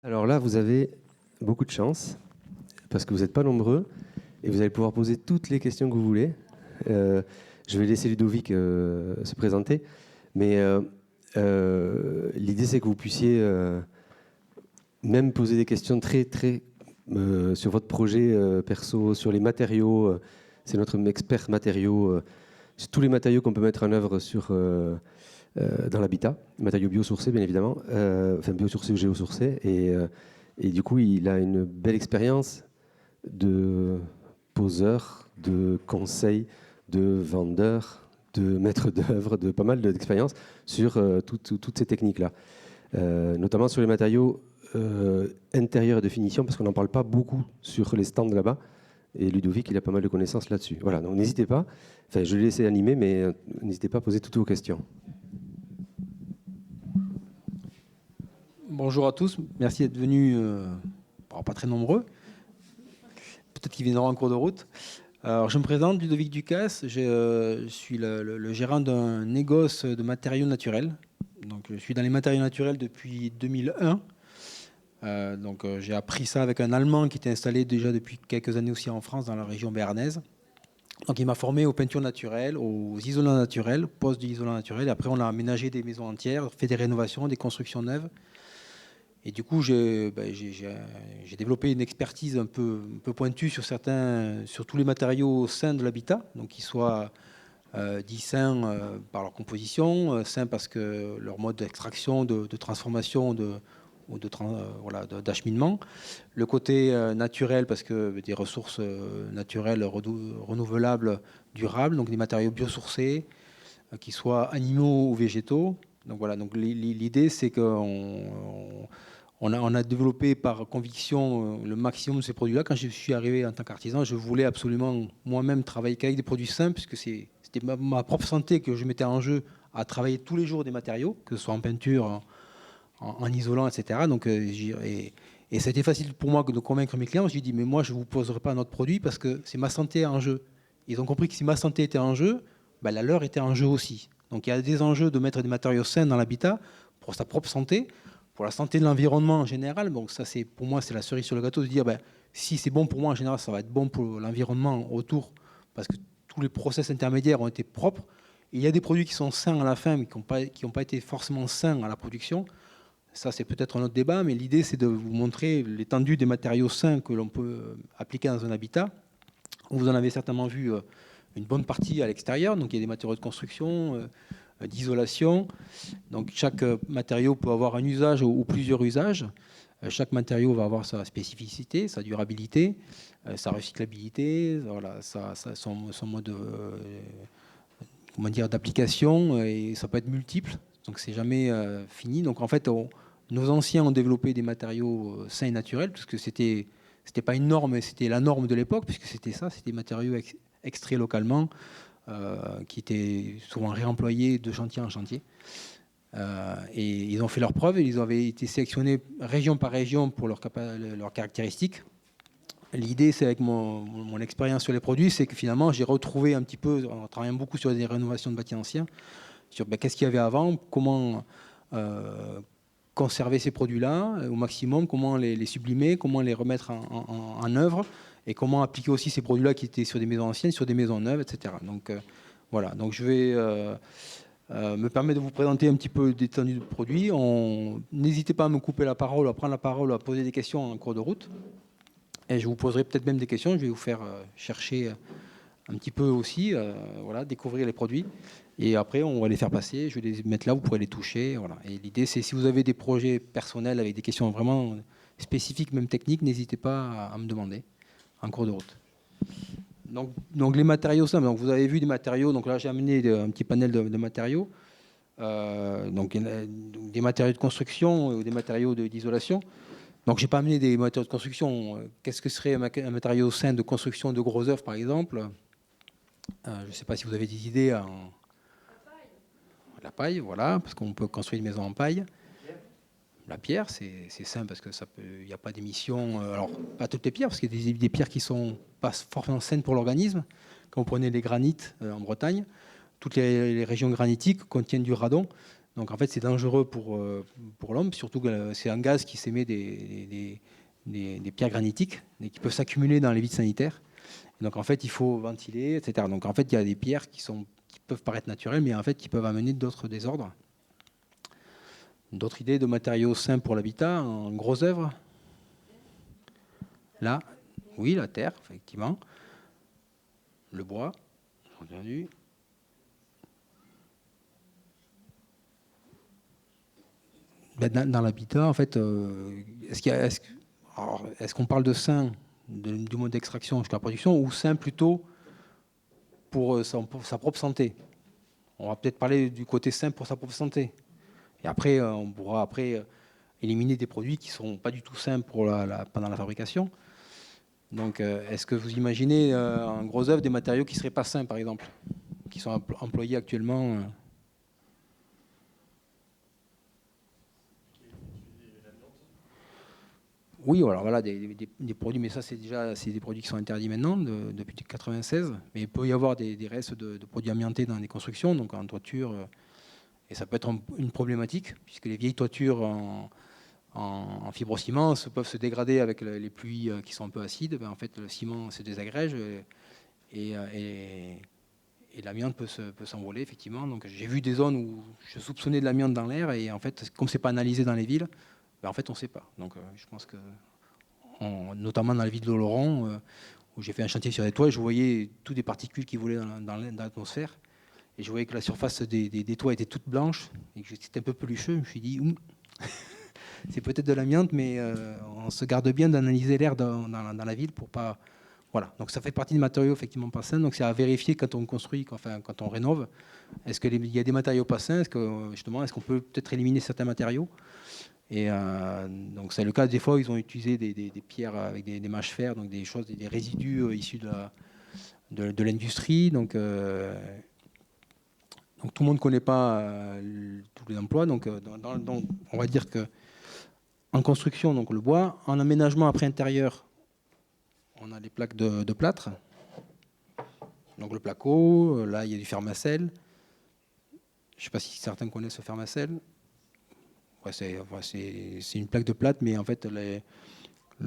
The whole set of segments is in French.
Alors là, vous avez beaucoup de chance, parce que vous n'êtes pas nombreux, et vous allez pouvoir poser toutes les questions que vous voulez. Je vais laisser Ludovic se présenter, mais l'idée c'est que vous puissiez même poser des questions très sur votre projet perso, sur les matériaux. C'est notre expert matériaux, sur tous les matériaux qu'on peut mettre en œuvre dans l'habitat, matériaux biosourcés bien évidemment, enfin biosourcés ou géosourcés, et du coup il a une belle expérience de poseur, de conseil, de vendeur, de maître d'œuvre, de pas mal d'expériences sur toutes ces techniques-là, notamment sur les matériaux intérieurs et de finition, parce qu'on n'en parle pas beaucoup sur les stands là-bas. Et Ludovic, il a pas mal de connaissances là-dessus. Voilà, donc n'hésitez pas. Enfin, je l'ai laissé animer, mais n'hésitez pas à poser toutes vos questions. Bonjour à tous, merci d'être venus, pas très nombreux, peut-être qu'ils viendront en cours de route. Alors, je me présente, Ludovic Ducasse, je suis le gérant d'un négoce de matériaux naturels. Donc, je suis dans les matériaux naturels depuis 2001. J'ai appris ça avec un Allemand qui était installé déjà depuis quelques années aussi en France, dans la région béarnaise. Donc, il m'a formé aux peintures naturelles, aux isolants naturels, postes d'isolants naturels. Et après, on a aménagé des maisons entières, fait des rénovations, des constructions neuves. Et du coup, j'ai développé une expertise un peu pointue sur tous les matériaux sains de l'habitat, donc qu'ils soient dits sains par leur composition, sains parce que leur mode d'extraction, de transformation ou d'acheminement. Le côté naturel parce que des ressources naturelles renouvelables, durables, donc des matériaux biosourcés, qu'ils soient animaux ou végétaux. Donc voilà, donc l'idée c'est qu'on a développé par conviction le maximum de ces produits-là. Quand je suis arrivé en tant qu'artisan, je voulais absolument moi-même travailler qu'avec des produits sains, puisque c'était ma propre santé que je mettais en jeu à travailler tous les jours des matériaux, que ce soit en peinture, en isolant, etc. Et c'était facile pour moi de convaincre mes clients. J'ai dit, mais moi, je ne vous poserai pas notre produit parce que c'est ma santé en jeu. Ils ont compris que si ma santé était en jeu, ben, la leur était en jeu aussi. Donc il y a des enjeux de mettre des matériaux sains dans l'habitat pour sa propre santé, pour la santé de l'environnement en général. Donc ça, pour moi, c'est la cerise sur le gâteau de dire, ben, si c'est bon pour moi en général, ça va être bon pour l'environnement autour, parce que tous les process intermédiaires ont été propres. Et il y a des produits qui sont sains à la fin, mais qui n'ont pas été forcément sains à la production. Ça, c'est peut-être un autre débat, mais l'idée, c'est de vous montrer l'étendue des matériaux sains que l'on peut appliquer dans un habitat. Vous en avez certainement vu une bonne partie à l'extérieur. Donc, il y a des matériaux de construction, d'isolation. Donc, chaque matériau peut avoir un usage ou plusieurs usages. Chaque matériau va avoir sa spécificité, sa durabilité, sa recyclabilité, voilà, son mode d'application, et ça peut être multiple. Donc, c'est jamais fini. Donc, en fait, nos anciens ont développé des matériaux sains et naturels, parce que c'était pas une norme, mais c'était la norme de l'époque, puisque c'était des matériaux extraits localement, qui étaient souvent réemployés de chantier en chantier. Et ils ont fait leurs preuves, et ils avaient été sélectionnés région par région pour leurs caractéristiques. L'idée, c'est avec mon expérience sur les produits, c'est que finalement, j'ai retrouvé un petit peu, en travaillant beaucoup sur des rénovations de bâtiments anciens, sur qu'est-ce qu'il y avait avant, comment conserver ces produits-là au maximum, comment les sublimer, comment les remettre en œuvre, et comment appliquer aussi ces produits-là qui étaient sur des maisons anciennes, sur des maisons neuves, etc. Donc voilà, donc je vais me permettre de vous présenter un petit peu l'étendue du produit. N'hésitez pas à me couper la parole, à prendre la parole, à poser des questions en cours de route. Et je vous poserai peut-être même des questions, je vais vous faire chercher un petit peu aussi, voilà, découvrir les produits. Et après, on va les faire passer, je vais les mettre là, vous pourrez les toucher. Voilà. Et l'idée, c'est si vous avez des projets personnels avec des questions vraiment spécifiques, même techniques, n'hésitez pas à me demander en cours de route. Donc les matériaux simples, donc vous avez vu des matériaux, donc là j'ai amené un petit panel de matériaux. Donc des matériaux de construction ou des matériaux d'isolation. Donc j'ai pas amené des matériaux de construction. Qu'est-ce que serait un matériau sain de construction de gros œuvres, par exemple? Je ne sais pas si vous avez des idées. La paille, voilà, parce qu'on peut construire une maison en paille. La pierre, c'est sain parce que il n'y a pas d'émissions. Alors, pas toutes les pierres, parce qu'il y a des pierres qui sont pas forcément saines pour l'organisme. Quand vous prenez les granites en Bretagne, toutes les régions granitiques contiennent du radon. Donc en fait, c'est dangereux pour l'homme, surtout que c'est un gaz qui s'émet des pierres granitiques et qui peuvent s'accumuler dans les vides sanitaires. Et donc en fait, il faut ventiler, etc. Donc en fait, il y a des pierres qui peuvent paraître naturelles, mais en fait, qui peuvent amener d'autres désordres. D'autres idées de matériaux sains pour l'habitat, en gros œuvre. Là, oui, la terre, effectivement. Le bois, entendu. Dans l'habitat, en fait, est-ce qu'on parle de sain du mode d'extraction jusqu'à la production ou sain plutôt pour sa propre santé? On va peut-être parler du côté sain pour sa propre santé. Et après, on pourra éliminer des produits qui ne sont pas du tout sains pendant la fabrication. Donc, est-ce que vous imaginez en gros œuvre des matériaux qui ne seraient pas sains, par exemple, qui sont employés actuellement Oui, alors voilà, des produits, mais ça c'est des produits qui sont interdits maintenant depuis 1996. Mais il peut y avoir des restes de produits amiantés dans les constructions, donc en toiture, et ça peut être une problématique, puisque les vieilles toitures en fibrociment peuvent se dégrader avec les pluies qui sont un peu acides. En fait, le ciment se désagrège et l'amiante peut s'envoler, effectivement. Donc j'ai vu des zones où je soupçonnais de l'amiante dans l'air, et en fait, comme c'est pas analysé dans les villes, en fait, on ne sait pas. Donc, je pense que, notamment dans la ville de Laurent, où j'ai fait un chantier sur les toits, je voyais toutes des particules qui volaient dans l'atmosphère. Et je voyais que la surface des toits était toute blanche et que c'était un peu pelucheux. Je me suis dit, c'est peut-être de l'amiante, mais on se garde bien d'analyser l'air dans la ville pour pas. Voilà. Donc, ça fait partie des matériaux effectivement pas sains. Donc, c'est à vérifier quand on construit, quand on rénove. Est-ce qu'il y a des matériaux pas sains? Est-ce qu'on peut peut-être éliminer certains matériaux? Et donc c'est le cas, des fois ils ont utilisé des pierres avec des mâches fer, donc des résidus issus de l'industrie. Donc tout le monde ne connaît pas tous les emplois. Donc on va dire que en construction, donc le bois, en aménagement après intérieur, on a des plaques de plâtre. Donc le placo, là il y a du fermacelle. Je ne sais pas si certains connaissent le fermacelle. Ouais, c'est une plaque de plâtre, mais en fait, le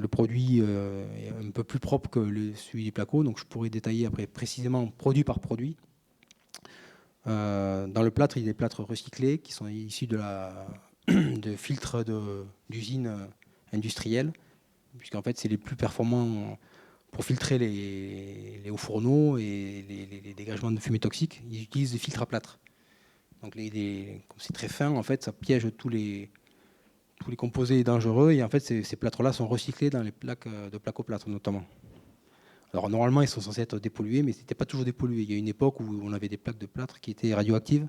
produit est un peu plus propre que celui du placo. Donc, je pourrais détailler après précisément produit par produit. Dans le plâtre, il y a des plâtres recyclés qui sont issus de filtres d'usines industrielles, puisqu'en fait, c'est les plus performants pour filtrer les hauts fourneaux et les dégagements de fumée toxiques. Ils utilisent des filtres à plâtre. Donc, comme c'est très fin, en fait, ça piège tous les composés dangereux. Et en fait, ces plâtres-là sont recyclés dans les plaques de placo-plâtre, notamment. Alors, normalement, ils sont censés être dépollués, mais ce n'était pas toujours dépollué. Il y a une époque où on avait des plaques de plâtre qui étaient radioactives.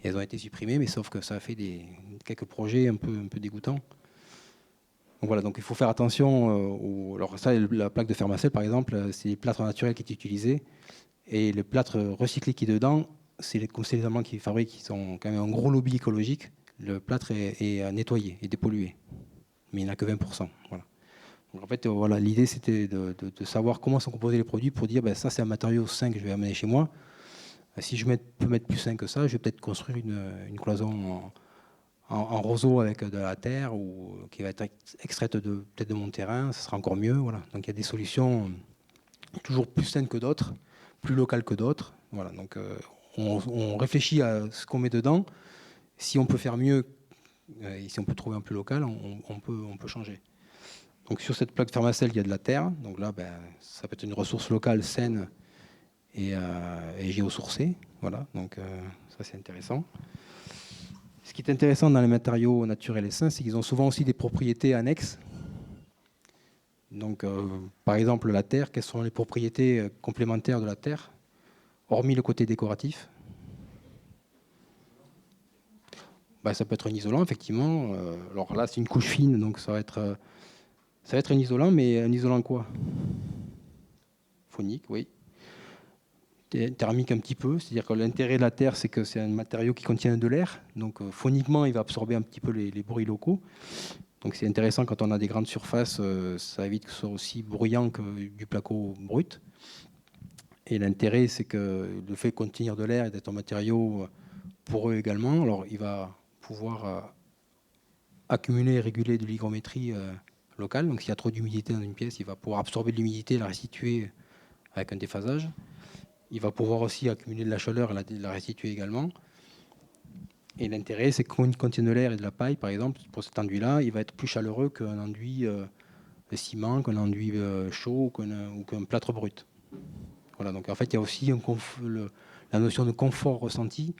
Et elles ont été supprimées, mais sauf que ça a fait quelques projets un peu dégoûtants. Donc voilà, donc il faut faire attention. Alors ça, la plaque de Fermacell, par exemple, c'est les plâtres naturels qui étaient utilisés. Et le plâtre recyclé qui est dedans, comme c'est les Allemands qui fabriquent, qui sont quand même un gros lobby écologique, le plâtre est nettoyé et dépollué. Mais il n'a que 20%. Voilà. Donc en fait, voilà, l'idée, c'était de savoir comment sont composés les produits pour dire, ça, c'est un matériau sain que je vais amener chez moi. Si je peux mettre plus sain que ça, je vais peut-être construire une cloison en roseau avec de la terre ou qui va être extraite peut-être de mon terrain. Ce sera encore mieux. Voilà. Donc il y a des solutions toujours plus saines que d'autres, plus locales que d'autres. Voilà. Donc on réfléchit à ce qu'on met dedans. Si on peut faire mieux et si on peut trouver un plus local, on peut changer. Donc sur cette plaque Fermacell, il y a de la terre. Donc là, ça peut être une ressource locale saine et géosourcée. Voilà. Donc ça, c'est intéressant. Ce qui est intéressant dans les matériaux naturels et sains, c'est qu'ils ont souvent aussi des propriétés annexes. Donc, par exemple, la terre, quelles sont les propriétés complémentaires de la terre, hormis le côté décoratif? Ça peut être un isolant, effectivement. Alors là, c'est une couche fine, donc ça va être un isolant, mais un isolant quoi? Phonique, oui. Thermique un petit peu, c'est-à-dire que l'intérêt de la terre, c'est que c'est un matériau qui contient de l'air, donc phoniquement, il va absorber un petit peu les bruits locaux. Donc c'est intéressant quand on a des grandes surfaces, ça évite que ce soit aussi bruyant que du placo brut. Et l'intérêt, c'est que le fait de contenir de l'air et d'être un matériau poreux également. Alors, il va pouvoir accumuler et réguler de l'hygrométrie locale. Donc, s'il y a trop d'humidité dans une pièce, il va pouvoir absorber de l'humidité et la restituer avec un déphasage. Il va pouvoir aussi accumuler de la chaleur et la restituer également. Et l'intérêt, c'est qu'on contienne de l'air et de la paille, par exemple, pour cet enduit-là, il va être plus chaleureux qu'un enduit de ciment, qu'un enduit chaud ou qu'un plâtre brut. Voilà, donc en fait, il y a aussi la notion de confort ressenti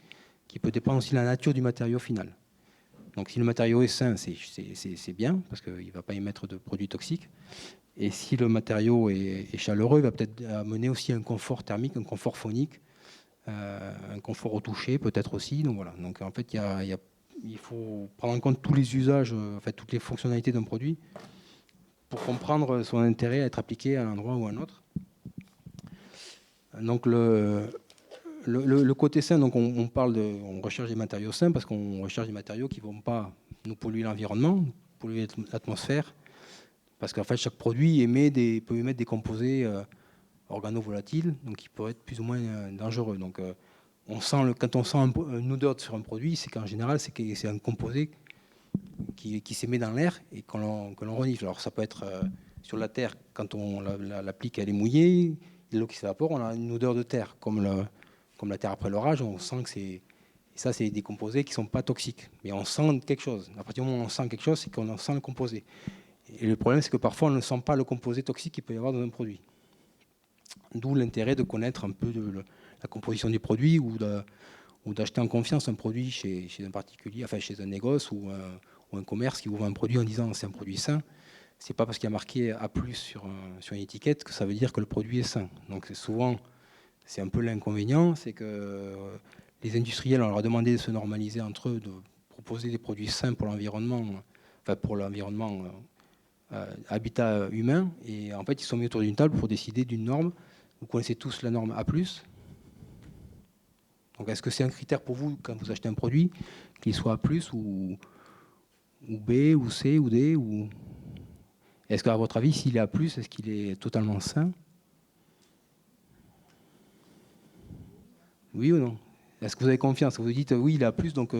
qui peut dépendre aussi de la nature du matériau final. Donc si le matériau est sain, c'est bien, parce qu'il ne va pas émettre de produits toxiques. Et si le matériau est chaleureux, il va peut-être amener aussi un confort thermique, un confort phonique, un confort au toucher peut-être aussi. Donc voilà. Donc en fait, il faut prendre en compte tous les usages, en fait, toutes les fonctionnalités d'un produit pour comprendre son intérêt à être appliqué à un endroit ou à un autre. Donc le côté sain, donc on recherche des matériaux sains parce qu'on recherche des matériaux qui ne vont pas nous polluer l'environnement, polluer l'atmosphère, parce qu'en fait chaque produit peut émettre des composés organovolatiles, donc qui peuvent être plus ou moins dangereux. Donc quand on sent une odeur sur un produit, c'est qu'en général c'est un composé qui s'émet dans l'air et que l'on renifle. Alors ça peut être sur la terre, quand on l'applique, elle est mouillée, l'eau qui s'évapore, on a une odeur de terre, comme la terre après l'orage, on sent que c'est des composés qui ne sont pas toxiques. Mais on sent quelque chose. À partir du moment où on sent quelque chose, c'est qu'on sent le composé. Et le problème, c'est que parfois, on ne sent pas le composé toxique qu'il peut y avoir dans un produit. D'où l'intérêt de connaître un peu la composition du produit ou d'acheter en confiance un produit chez un particulier, enfin chez un négoce ou un commerce qui vous vend un produit en disant c'est un produit sain. C'est pas parce qu'il y a marqué A+ sur une étiquette que ça veut dire que le produit est sain. Donc c'est un peu l'inconvénient, c'est que les industriels, on leur a demandé de se normaliser entre eux, de proposer des produits sains pour l'environnement, habitat humain, et en fait ils sont mis autour d'une table pour décider d'une norme. Vous connaissez tous la norme A+. Donc est-ce que c'est un critère pour vous quand vous achetez un produit, qu'il soit A+, ou B, ou C, ou D, ou... Est-ce qu'à votre avis, s'il est A+, est-ce qu'il est totalement sain? Oui ou non? Est-ce que vous avez confiance? Vous dites oui, il est A+, donc...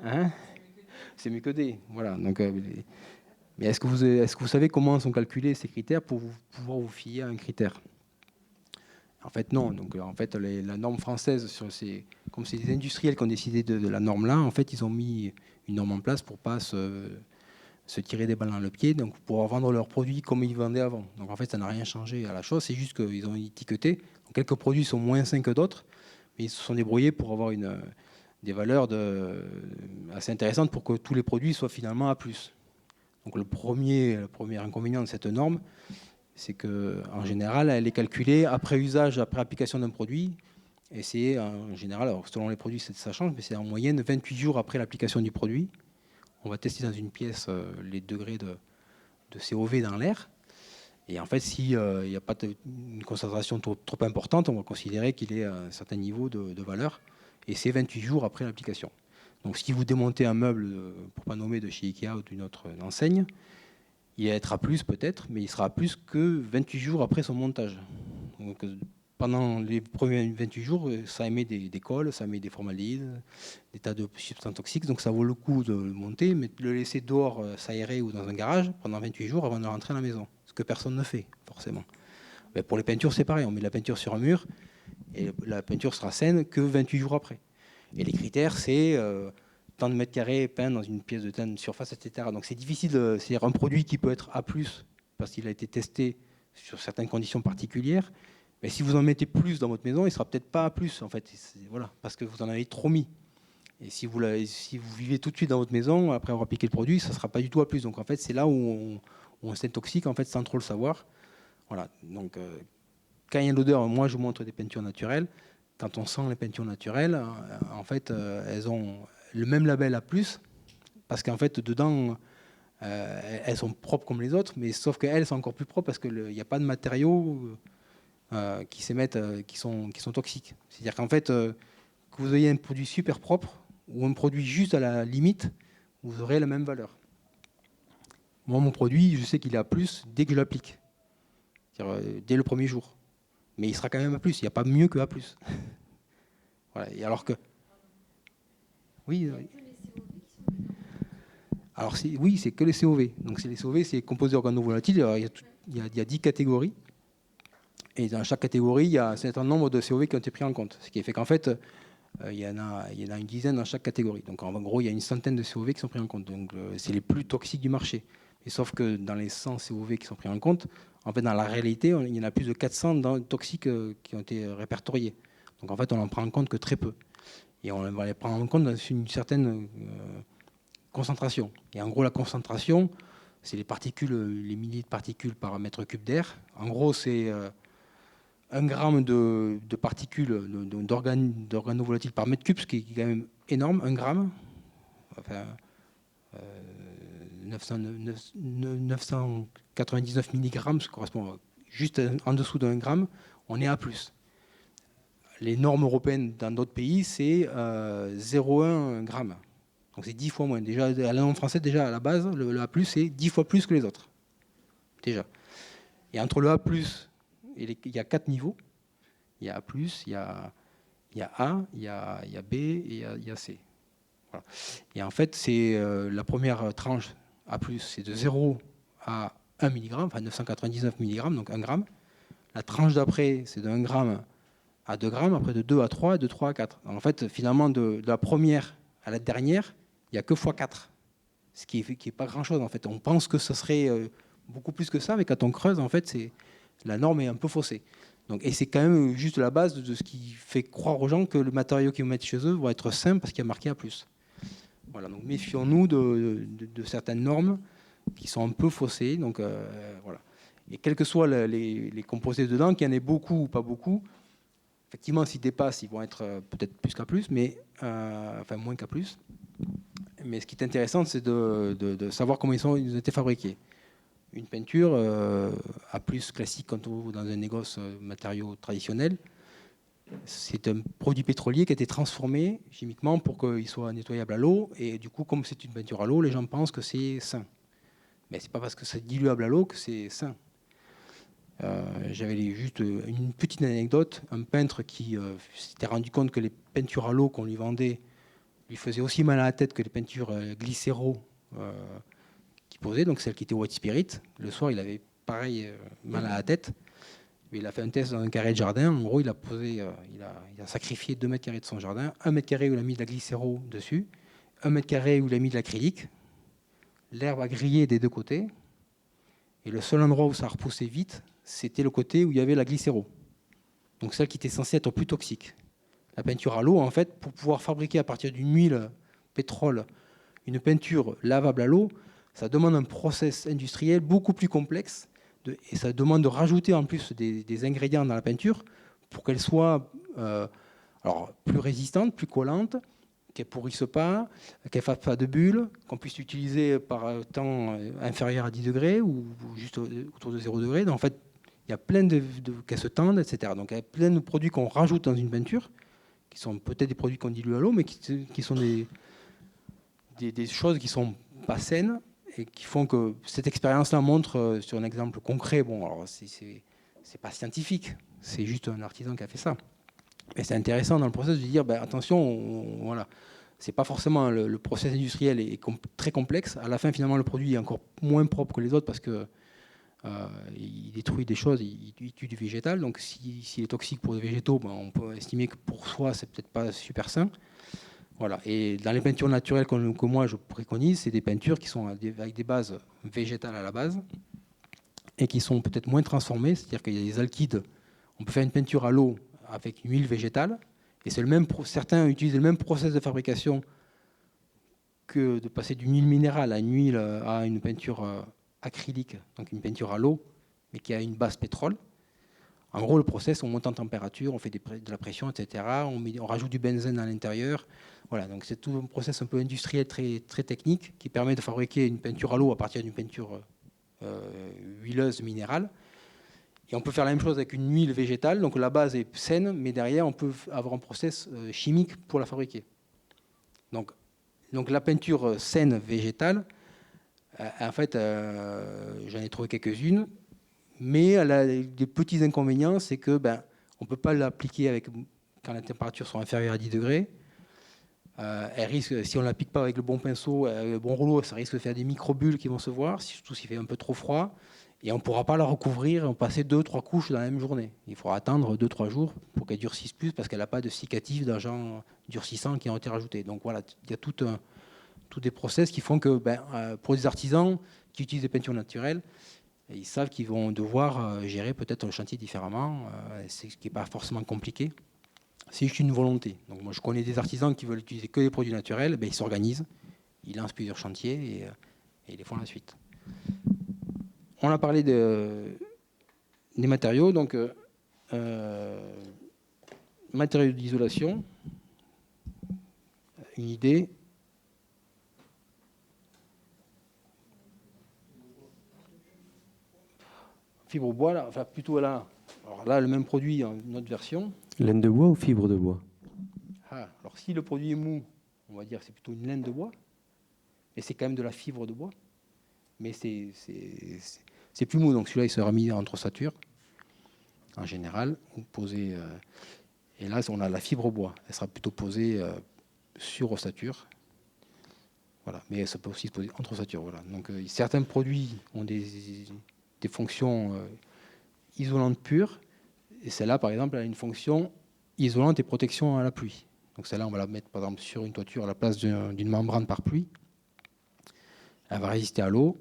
Hein? C'est mieux que D. Voilà. Donc, mais est-ce que vous savez comment sont calculés ces critères pour pouvoir vous fier à un critère? En fait, non. Donc, en fait, la norme française, comme c'est les industriels qui ont décidé de la norme-là, en fait, ils ont mis une norme en place pour ne pas se tirer des balles dans le pied, donc pour vendre leurs produits comme ils vendaient avant. Donc, en fait, ça n'a rien changé à la chose. C'est juste qu'ils ont étiqueté. Donc, quelques produits sont moins sains que d'autres, mais ils se sont débrouillés pour avoir des valeurs assez intéressantes pour que tous les produits soient finalement A+. Donc le premier inconvénient de cette norme, c'est qu'en général, elle est calculée après usage, après application d'un produit. Et c'est en général, alors selon les produits, ça change, mais c'est en moyenne 28 jours après l'application du produit. On va tester dans une pièce les degrés de COV dans l'air. Et en fait, s'il n'y a pas une concentration trop importante, on va considérer qu'il est à un certain niveau de valeur. Et c'est 28 jours après l'application. Donc si vous démontez un meuble, pour ne pas nommer de chez Ikea ou d'une autre enseigne, il être A+, peut-être, mais il sera A+ que 28 jours après son montage. Donc pendant les premiers 28 jours, ça émet des cols, ça émet des formaldehydes, des tas de substances toxiques, donc ça vaut le coup de le monter, mais de le laisser dehors s'aérer ou dans un garage pendant 28 jours avant de rentrer à la maison, ce que personne ne fait, forcément. Mais pour les peintures, c'est pareil, on met de la peinture sur un mur, et la peinture sera saine que 28 jours après. Et les critères, c'est tant de mètres carrés peints dans une pièce de teinte, de surface, etc. Donc c'est difficile, c'est un produit qui peut être A+, parce qu'il a été testé sur certaines conditions particulières, mais si vous en mettez plus dans votre maison, il ne sera peut-être pas A+, en fait, voilà, parce que vous en avez trop mis. Et si vous vivez tout de suite dans votre maison, après avoir appliqué le produit, ça ne sera pas du tout A+. Donc en fait, c'est là où on s'intoxique en fait, sans trop le savoir. Voilà, donc quand il y a l'odeur, moi je montre des peintures naturelles. Quand on sent les peintures naturelles, en fait, elles ont le même label A+, parce qu'en fait, dedans, elles sont propres comme les autres, mais sauf qu'elles sont encore plus propres parce qu'il n'y a pas de matériaux qui s'émettent, qui sont toxiques. C'est-à-dire qu'en fait, que vous ayez un produit super propre ou un produit juste à la limite, vous aurez la même valeur. Moi, mon produit, je sais qu'il est A+, dès que je l'applique, dès le premier jour. Mais il sera quand même A+, il n'y a pas mieux que A+. Voilà. Et alors que Oui. Alors oui, c'est que les COV. Donc les COV, c'est composés organovolatiles. Il y a 10 catégories. Et dans chaque catégorie, il y a un certain nombre de COV qui ont été pris en compte. Ce qui fait qu'en fait, il y en a une dizaine dans chaque catégorie. Donc en gros, il y a une centaine de COV qui sont pris en compte. Donc c'est les plus toxiques du marché. Et sauf que dans les 100 COV qui sont pris en compte, en fait, dans la réalité, il y en a plus de 400 toxiques qui ont été répertoriés. Donc en fait, on n'en prend en compte que très peu. Et on va les prendre en compte dans une certaine concentration. Et en gros, la concentration, c'est les particules, les milliers de particules par mètre cube d'air. En gros, c'est 1 gramme de particules, d'organovolatiles par mètre cube, ce qui est quand même énorme, 1 gramme. Enfin, 999 milligrammes, ce correspond juste en dessous d'1 gramme, on est A+. Les normes européennes dans d'autres pays, c'est 0,1 gramme. Donc c'est 10 fois moins. Déjà, à la norme française, déjà à la base, le A+, c'est 10 fois plus que les autres. Déjà. Et entre le A+, il y a 4 niveaux. Il y a A+, il y a A, il y a B et il y a C. Voilà. Et en fait, c'est la première tranche A+, c'est de 0 à 1 mg, enfin 999 mg, donc 1 gramme. La tranche d'après, c'est de 1 gramme à 2 grammes, après de 2 à 3 et de 3 à 4. Alors en fait, finalement, de la première à la dernière, il n'y a que x4, ce qui est pas grand-chose. En fait, on pense que ce serait beaucoup plus que ça, mais quand on creuse, en fait, la norme est un peu faussée. Donc, et c'est quand même juste la base de ce qui fait croire aux gens que le matériau qu'ils mettent chez eux va être sain parce qu'il y a marqué A+. Voilà, donc méfions-nous de certaines normes qui sont un peu faussées. Donc, voilà. Et quels que soient les composés dedans, qu'il y en ait beaucoup ou pas beaucoup, effectivement, s'ils dépassent, ils vont être peut-être plus qu'A+, mais enfin moins qu'A+. Mais ce qui est intéressant, c'est de savoir comment ils ont été fabriqués. Une peinture A+ classique, quand on va dans un négoce matériaux traditionnels, c'est un produit pétrolier qui a été transformé chimiquement pour qu'il soit nettoyable à l'eau. Et du coup, comme c'est une peinture à l'eau, les gens pensent que c'est sain. Mais c'est pas parce que c'est diluable à l'eau que c'est sain. J'avais juste une petite anecdote. Un peintre qui s'était rendu compte que les peintures à l'eau qu'on lui vendait lui faisaient aussi mal à la tête que les peintures glycéro qu'il posait, donc celles qui étaient white spirit. Le soir, il avait pareil mal à la tête. Il a fait un test dans un carré de jardin. En gros, il a sacrifié 2 mètres carrés de son jardin. 1 mètre carré où il a mis de la glycéro dessus. 1 mètre carré où il a mis de l'acrylique. L'herbe a grillé des 2 côtés. Et le seul endroit où ça repoussait vite, c'était le côté où il y avait la glycéro. Donc celle qui était censée être plus toxique. La peinture à l'eau, en fait, pour pouvoir fabriquer à partir d'une huile pétrole une peinture lavable à l'eau, ça demande un process industriel beaucoup plus complexe. Et ça demande de rajouter en plus des ingrédients dans la peinture pour qu'elle soit plus résistante, plus collante, qu'elle ne pourrisse pas, qu'elle ne fasse pas de bulles, qu'on puisse l'utiliser par temps inférieur à 10 degrés ou juste autour de 0 degré. Donc, en fait, il y a plein qu'elles se tendent, etc. Donc il y a plein de produits qu'on rajoute dans une peinture, qui sont peut-être des produits qu'on dilue à l'eau, mais qui sont des choses qui ne sont pas saines, et qui font que cette expérience-là montre sur un exemple concret. Bon, alors c'est pas scientifique, c'est juste un artisan qui a fait ça. Mais c'est intéressant dans le process de dire, ben, attention, voilà, c'est pas forcément le process industriel est très complexe. À la fin, finalement, le produit est encore moins propre que les autres parce que il détruit des choses, il tue du végétal. Donc, s'il est toxique pour les végétaux, ben, on peut estimer que pour soi, c'est peut-être pas super sain. Voilà. Et dans les peintures naturelles que moi je préconise, c'est des peintures qui sont avec des bases végétales à la base et qui sont peut-être moins transformées, c'est-à-dire qu'il y a des alkydes. On peut faire une peinture à l'eau avec une huile végétale, et certains utilisent le même process de fabrication que de passer d'une huile minérale à une peinture acrylique, donc une peinture à l'eau, mais qui a une base pétrole. En gros, le process, on monte en température, on fait de la pression, etc. On rajoute du benzène à l'intérieur. Voilà, donc c'est tout un process un peu industriel, très, très technique, qui permet de fabriquer une peinture à l'eau à partir d'une peinture huileuse minérale. Et on peut faire la même chose avec une huile végétale. Donc la base est saine, mais derrière, on peut avoir un process chimique pour la fabriquer. Donc la peinture saine végétale, en fait, j'en ai trouvé quelques-unes. Mais elle a des petits inconvénients, c'est que on ne peut pas l'appliquer quand la température sera inférieure à 10 degrés. Elle risque, si on ne la pique pas avec le bon pinceau, le bon rouleau, ça risque de faire des microbules qui vont se voir, surtout s'il fait un peu trop froid. Et on ne pourra pas la recouvrir et passer 2-3 couches dans la même journée. Il faudra attendre 2-3 jours pour qu'elle durcisse plus parce qu'elle n'a pas de cicatifs d'agents durcissants qui ont été rajoutés. Donc voilà, il y a tous des process qui font que pour des artisans qui utilisent des peintures naturelles, ils savent qu'ils vont devoir gérer peut-être le chantier différemment, ce qui n'est pas forcément compliqué. C'est juste une volonté. Donc moi, je connais des artisans qui veulent utiliser que des produits naturels, ils s'organisent, ils lancent plusieurs chantiers et ils les font la suite. On a parlé des matériaux, donc matériaux d'isolation, une idée. Fibre bois, là, enfin plutôt là. Alors là, le même produit en une autre version. Laine de bois ou fibre de bois? Alors si le produit est mou, on va dire que c'est plutôt une laine de bois, mais c'est quand même de la fibre de bois. Mais c'est plus mou, donc celui-là il sera mis entre ossature en général, posé, et là on a la fibre bois, elle sera plutôt posée sur ossature, voilà, mais ça peut aussi se poser entre ossature, voilà. Donc certains produits ont des fonctions isolantes pures, et celle-là par exemple elle a une fonction isolante et protection à la pluie. Donc celle-là on va la mettre par exemple sur une toiture à la place d'une membrane par pluie, elle va résister à l'eau.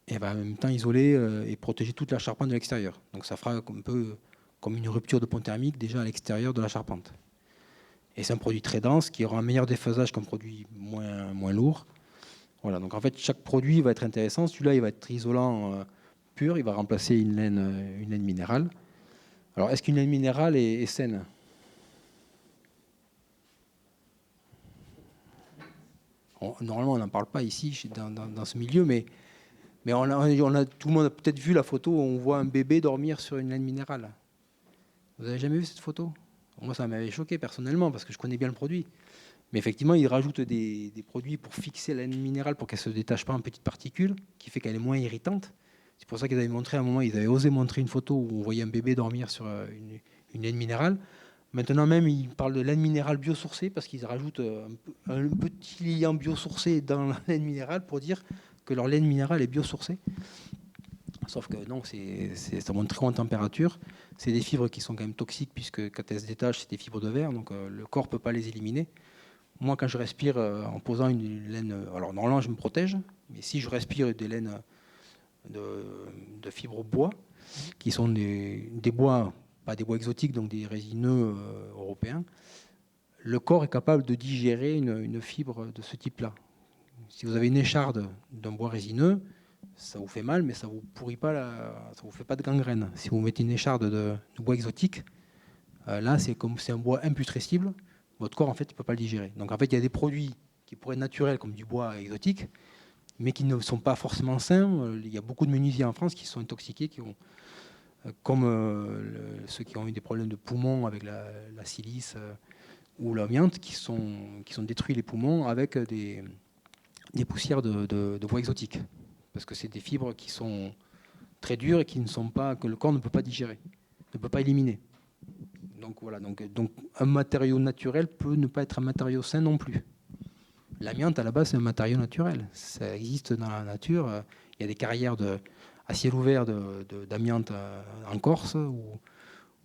Et va en même temps isoler et protéger toute la charpente de l'extérieur. Donc ça fera un peu comme une rupture de pont thermique déjà à l'extérieur de la charpente. Et c'est un produit très dense qui aura un meilleur déphasage qu'un produit moins lourd. Voilà, donc en fait chaque produit va être intéressant. Celui-là il va être isolant pur, il va remplacer une laine minérale. Alors est-ce qu'une laine minérale est saine ? Normalement on n'en parle pas ici dans ce milieu, mais tout le monde a peut-être vu la photo où on voit un bébé dormir sur une laine minérale. Vous n'avez jamais vu cette photo ? Moi, ça m'avait choqué personnellement parce que je connais bien le produit. Mais effectivement, ils rajoutent des produits pour fixer la laine minérale pour qu'elle ne se détache pas en petites particules, qui fait qu'elle est moins irritante. C'est pour ça qu'ils avaient montré à un moment, ils avaient osé montrer une photo où on voyait un bébé dormir sur une laine minérale. Maintenant même, ils parlent de laine minérale biosourcée parce qu'ils rajoutent un petit liant biosourcé dans la laine minérale pour dire que leur laine minérale est biosourcée. Sauf que non, ça monte très haut en température. C'est des fibres qui sont quand même toxiques puisque quand elles se détachent, c'est des fibres de verre, donc le corps ne peut pas les éliminer. Moi, quand je respire en posant une laine, alors normalement je me protège, mais si je respire des laines de fibres bois, qui sont des bois, pas des bois exotiques, donc des résineux européens, le corps est capable de digérer une fibre de ce type-là. Si vous avez une écharde d'un bois résineux, ça vous fait mal, mais ça vous pourrit pas, ça vous fait pas de gangrène. Si vous mettez une écharde de bois exotique, là c'est un bois imputrescible, votre corps en fait il peut pas le digérer. Donc en fait il y a des produits qui pourraient être naturels comme du bois exotique, mais qui ne sont pas forcément sains. Il y a beaucoup de menuisiers en France qui sont intoxiqués, comme ceux qui ont eu des problèmes de poumons avec la silice ou l'amiante, qui sont détruits les poumons avec des poussières de bois exotique. Parce que c'est des fibres qui sont très dures et que le corps ne peut pas digérer, ne peut pas éliminer. Donc voilà, donc un matériau naturel peut ne pas être un matériau sain non plus. L'amiante, à la base, c'est un matériau naturel. Ça existe dans la nature. Il y a des carrières à ciel ouvert d'amiante en Corse ou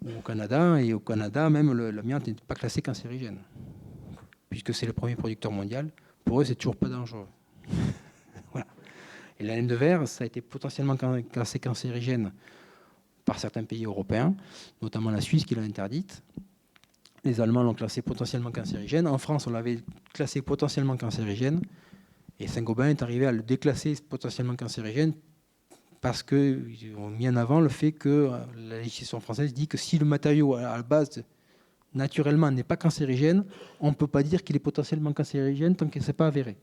au Canada. Et au Canada, même, l'amiante n'est pas classé cancérigène. Puisque c'est le premier producteur mondial. Pour eux, c'est toujours pas dangereux. Voilà. Et la laine de verre, ça a été potentiellement classé cancérigène par certains pays européens, notamment la Suisse qui l'a interdite. Les Allemands l'ont classé potentiellement cancérigène. En France, on l'avait classé potentiellement cancérigène. Et Saint-Gobain est arrivé à le déclasser potentiellement cancérigène parce qu'ils ont mis en avant le fait que la législation française dit que si le matériau, à la base, naturellement, n'est pas cancérigène, on ne peut pas dire qu'il est potentiellement cancérigène tant qu'il ne s'est pas avéré.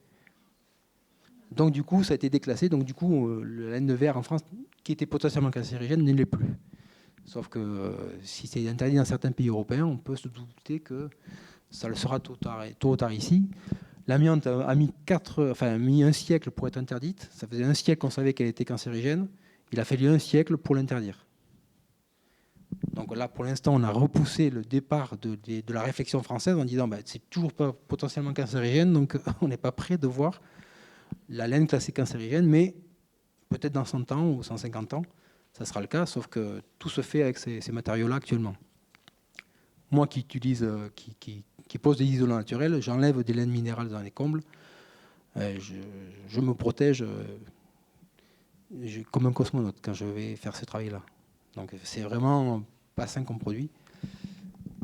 Donc du coup, ça a été déclassé. Donc du coup, la laine de verre en France, qui était potentiellement cancérigène, ne l'est plus. Sauf que si c'est interdit dans certains pays européens, on peut se douter que ça le sera tôt ou tard ici. L'amiante a mis un siècle pour être interdite. Ça faisait un siècle qu'on savait qu'elle était cancérigène. Il a fallu un siècle pour l'interdire. Donc là, pour l'instant, on a repoussé le départ de la réflexion française en disant c'est toujours pas potentiellement cancérigène, donc on n'est pas prêt de voir la laine classée cancérigène, mais peut-être dans 100 ans ou 150 ans, ça sera le cas, sauf que tout se fait avec ces matériaux-là actuellement. Moi qui pose des isolants naturels, j'enlève des laines minérales dans les combles, je me protège comme un cosmonaute quand je vais faire ce travail-là. Donc c'est vraiment pas sain comme produit.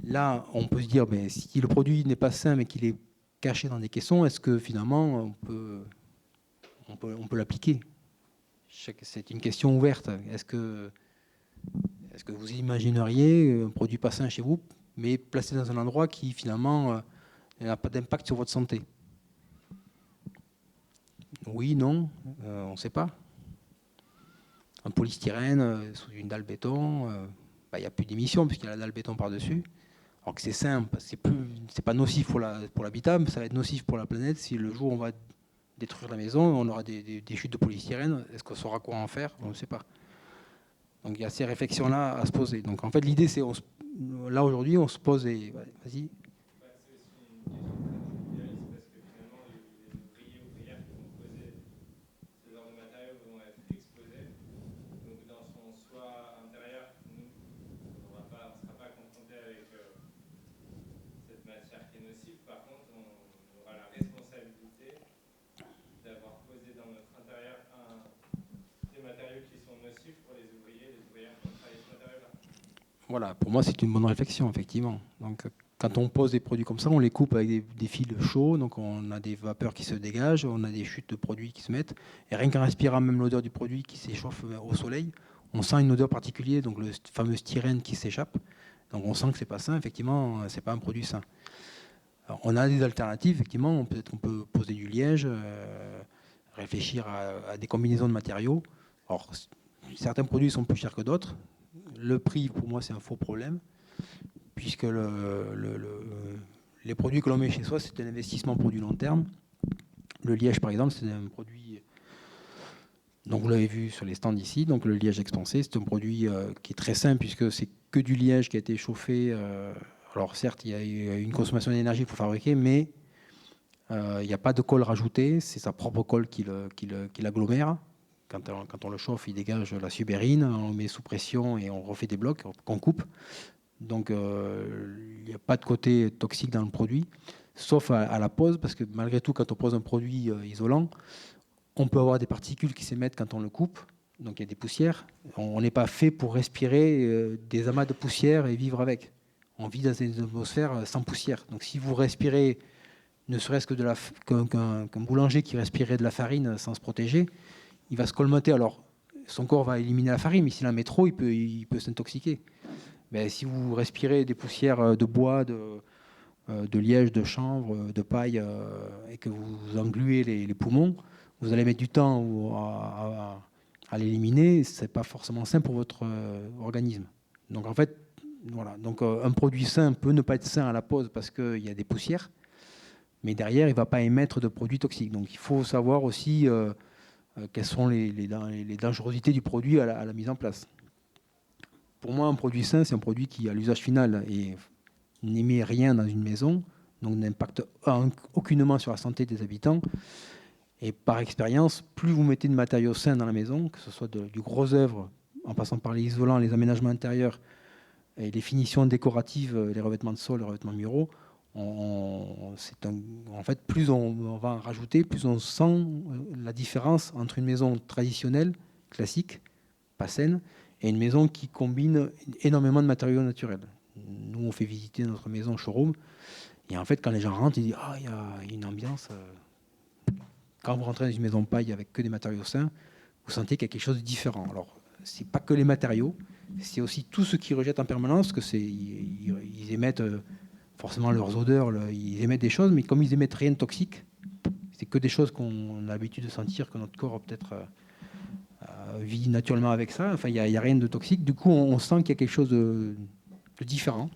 Là, on peut se dire, mais si le produit n'est pas sain mais qu'il est caché dans des caissons, est-ce que finalement on peut l'appliquer? C'est une question ouverte. Est-ce que vous imagineriez un produit pas sain chez vous, mais placé dans un endroit qui finalement n'a pas d'impact sur votre santé? Oui, non, on ne sait pas. Un polystyrène sous une dalle béton, il n'y a plus d'émissions puisqu'il y a la dalle béton par-dessus. Alors que c'est simple, c'est pas nocif pour l'habitat, mais ça va être nocif pour la planète. Si le jour où on va détruire la maison, on aura des chutes de polystyrène. Est-ce qu'on saura quoi en faire? On ne sait pas. Donc il y a ces réflexions-là à se poser. Donc en fait, l'idée, c'est là aujourd'hui, on se pose et vas-y. Voilà, pour moi, c'est une bonne réflexion, effectivement. Donc, quand on pose des produits comme ça, on les coupe avec des fils chauds, donc on a des vapeurs qui se dégagent, on a des chutes de produits qui se mettent, et rien qu'en respirant même l'odeur du produit qui s'échauffe au soleil, on sent une odeur particulière, donc le fameux styrène qui s'échappe. Donc on sent que c'est pas sain, effectivement, c'est pas un produit sain. Alors, on a des alternatives, effectivement, peut-être qu'on peut poser du liège, réfléchir à des combinaisons de matériaux. Alors, certains produits sont plus chers que d'autres. Le prix, pour moi, c'est un faux problème, puisque les produits que l'on met chez soi, c'est un investissement pour du long terme. Le liège, par exemple, c'est un produit, donc vous l'avez vu sur les stands ici, donc le liège expansé, c'est un produit qui est très simple, puisque c'est que du liège qui a été chauffé. Alors certes, il y a une consommation d'énergie pour fabriquer, mais il n'y a pas de colle rajoutée, c'est sa propre colle qui l'agglomère. Quand on le chauffe, il dégage la subérine, on le met sous pression et on refait des blocs qu'on coupe. Donc il n'y a pas de côté toxique dans le produit, sauf à la pose, parce que malgré tout, quand on pose un produit isolant, on peut avoir des particules qui s'émettent quand on le coupe, donc il y a des poussières. On n'est pas fait pour respirer des amas de poussière et vivre avec. On vit dans une atmosphère sans poussière. Donc si vous respirez, ne serait-ce que qu'un boulanger qui respirait de la farine sans se protéger, il va se colmater. Alors, son corps va éliminer la farine, mais s'il en met trop, il peut s'intoxiquer. Mais si vous respirez des poussières de bois, de liège, de chanvre, de paille, et que vous engluez les poumons, vous allez mettre du temps à l'éliminer. Ce n'est pas forcément sain pour votre organisme. Donc, en fait, voilà. Donc, un produit sain peut ne pas être sain à la pose parce qu'il y a des poussières, mais derrière, il ne va pas émettre de produits toxiques. Donc, il faut savoir aussi quelles sont les dangerosités du produit à la mise en place. Pour moi, un produit sain, c'est un produit qui, à l'usage final, n'émet rien dans une maison, donc n'impacte aucunement sur la santé des habitants. Et par expérience, plus vous mettez de matériaux sains dans la maison, que ce soit du gros œuvre, en passant par les isolants, les aménagements intérieurs, et les finitions décoratives, les revêtements de sol, les revêtements muraux, en fait, plus on va en rajouter, plus on sent la différence entre une maison traditionnelle, classique, pas saine, et une maison qui combine énormément de matériaux naturels. Nous, on fait visiter notre maison showroom, et en fait, quand les gens rentrent, ils disent « Ah, il y a une ambiance. » Quand vous rentrez dans une maison paille avec que des matériaux sains, vous sentez qu'il y a quelque chose de différent. Alors, c'est pas que les matériaux, c'est aussi tout ce qu'ils rejettent en permanence, que ils émettent forcément leurs odeurs, ils émettent des choses, mais comme ils émettent rien de toxique, c'est que des choses qu'on a l'habitude de sentir, que notre corps peut-être vit naturellement avec ça. Enfin, il n'y a rien de toxique. Du coup, on sent qu'il y a quelque chose de différent.